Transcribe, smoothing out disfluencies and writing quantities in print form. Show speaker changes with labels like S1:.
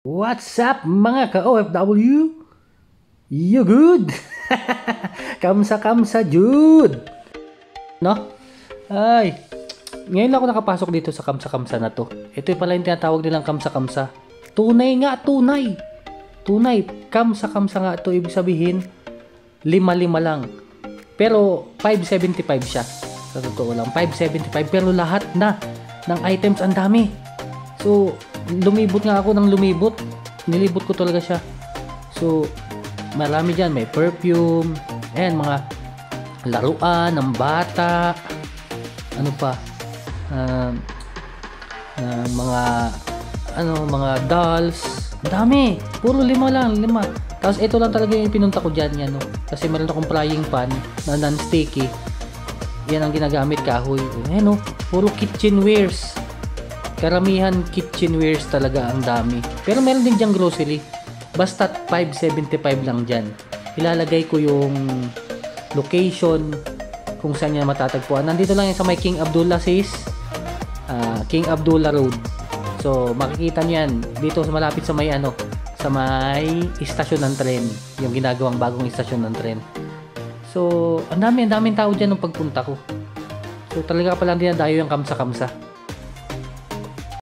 S1: What's up mga ka-OFW? You good? Kamsa-kamsa Jude! No? Ay, ngayon ako nakapasok dito sa kamsa-kamsa na to. Ito pala yung tinatawag nilang kamsa-kamsa. Tunay nga, tunay! Tunay, kamsa-kamsa nga ito. Ibig sabihin, 5-5 lang. Pero 575 siya. Sa totoo lang, 575. Pero lahat na ng items ang dami. So, lumibot nga ako ng lumibot. Nilibot ko talaga siya. So, marami dyan. May perfume. Ayan, mga laruan ng bata. Ano pa? Mga dolls. Ang dami. Puro 5 lang. 5. Tapos, ito lang talaga yung pinunta ko dyan. Yan, no? Kasi meron akong frying pan na non-sticky. Yan ang ginagamit, kahoy. Ayan, no? Puro kitchenwares. Karamihan kitchenwares talaga ang dami. Pero meron din diyang grocery. Basta 575 lang dyan. Ilalagay ko yung location kung saan yan matatagpuan. Nandito lang yan sa may King Abdullah King Abdullah Road. So makikita nyo yan dito sa malapit sa may sa may istasyon ng tren. Yung ginagawang bagong istasyon ng tren. So ang daming tao dyan nung pagpunta ko. So talaga pala din dayo yung kamsa-kamsa.